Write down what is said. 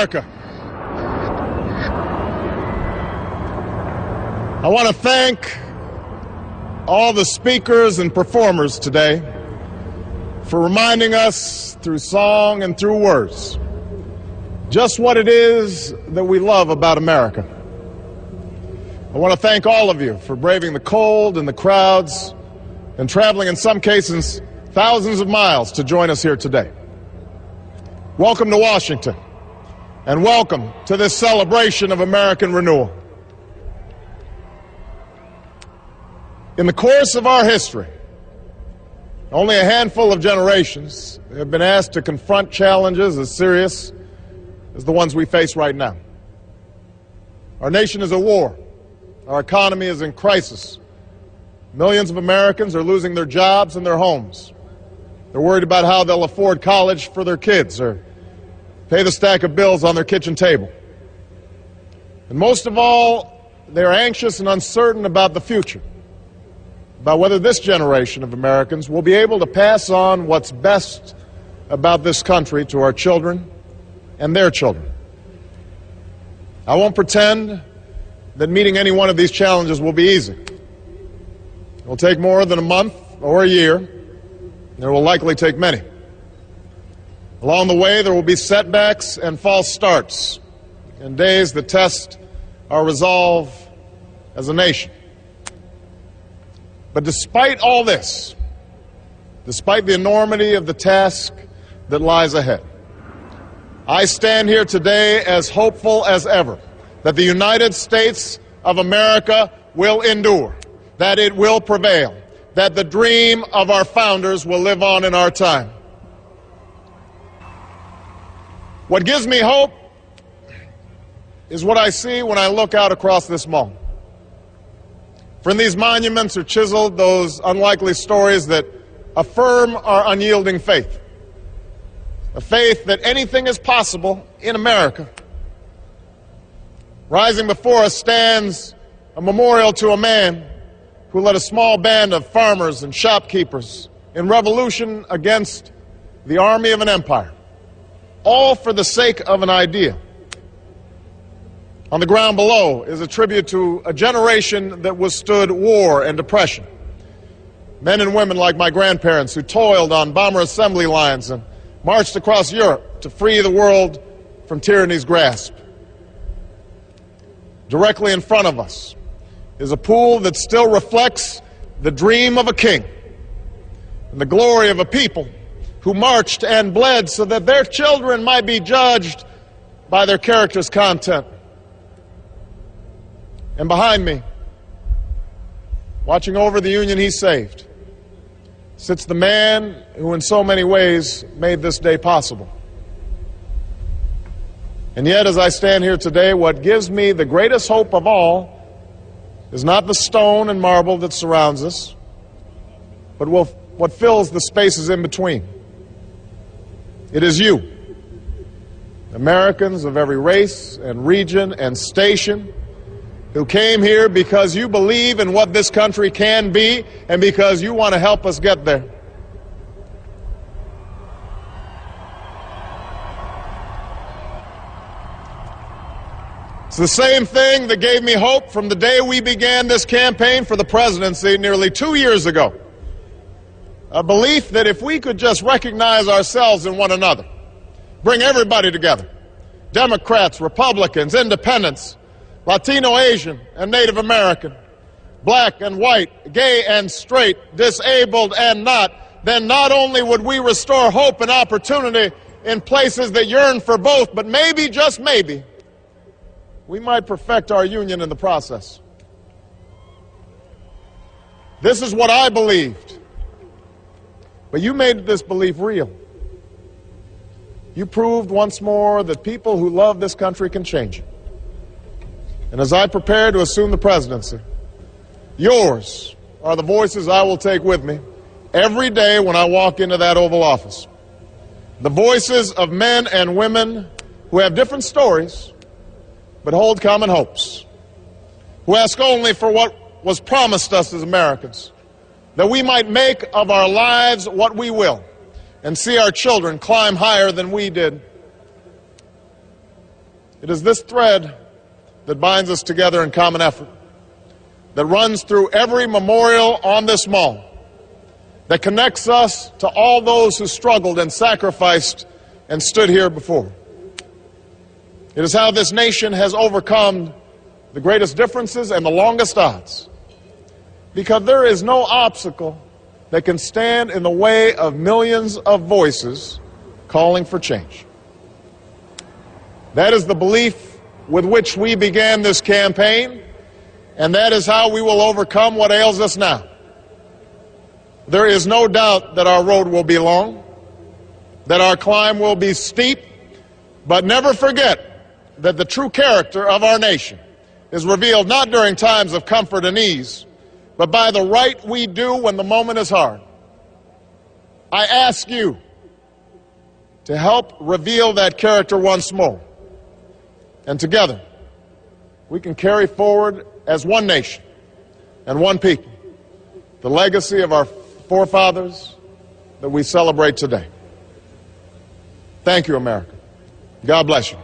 America. I want to thank all the speakers and performers today for reminding us through song and through words just what it is that we love about America. I want to thank all of you for braving the cold and the crowds and traveling, in some cases, thousands of miles to join us here today. Welcome to Washington, and welcome to this celebration of American renewal. In the course of our history, only a handful of generations have been asked to confront challenges as serious as the ones we face right now. Our nation is at war. Our economy is in crisis. Millions of Americans are losing their jobs and their homes. They're worried about how they'll afford college for their kids or pay the stack of bills on their kitchen table. And most of all, they're anxious and uncertain about the future, about whether this generation of Americans will be able to pass on what's best about this country to our children and their children. I won't pretend that meeting any one of these challenges will be easy. It will take more than a month or a year, and it will likely take many. Along the way, there will be setbacks and false starts, and days that test our resolve as a nation. But despite all this, despite the enormity of the task that lies ahead, I stand here today as hopeful as ever that the United States of America will endure, that it will prevail, that the dream of our founders will live on in our time. What gives me hope is what I see when I look out across this mall. For in these monuments are chiseled those unlikely stories that affirm our unyielding faith, a faith that anything is possible in America. Rising before us stands a memorial to a man who led a small band of farmers and shopkeepers in revolution against the army of an empire, all for the sake of an idea. On the ground below is a tribute to a generation that withstood war and depression. Men and women like my grandparents who toiled on bomber assembly lines and marched across Europe to free the world from tyranny's grasp. Directly in front of us is a pool that still reflects the dream of a king and the glory of a people who marched and bled so that their children might be judged by their character's content. And behind me, watching over the union he saved, sits the man who in so many ways made this day possible. And yet, as I stand here today, what gives me the greatest hope of all is not the stone and marble that surrounds us, but what fills the spaces in between. It is you, Americans of every race and region and station, who came here because you believe in what this country can be and because you want to help us get there. It's the same thing that gave me hope from the day we began this campaign for the presidency nearly 2 years ago. A belief that if we could just recognize ourselves in one another, bring everybody together, Democrats, Republicans, Independents, Latino, Asian, and Native American, black and white, gay and straight, disabled and not, then not only would we restore hope and opportunity in places that yearn for both, but maybe, just maybe, we might perfect our union in the process. This is what I believed. But you made this belief real. You proved once more that people who love this country can change it. And as I prepare to assume the presidency, yours are the voices I will take with me every day when I walk into that Oval Office. The voices of men and women who have different stories, but hold common hopes, who ask only for what was promised us as Americans, that we might make of our lives what we will and see our children climb higher than we did. It is this thread that binds us together in common effort, that runs through every memorial on this mall, that connects us to all those who struggled and sacrificed and stood here before. It is how this nation has overcome the greatest differences and the longest odds, because there is no obstacle that can stand in the way of millions of voices calling for change. That is the belief with which we began this campaign, and that is how we will overcome what ails us now. There is no doubt that our road will be long, that our climb will be steep, but never forget that the true character of our nation is revealed not during times of comfort and ease, but by the right we do when the moment is hard. I ask you to help reveal that character once more. And together, we can carry forward as one nation and one people the legacy of our forefathers that we celebrate today. Thank you, America. God bless you.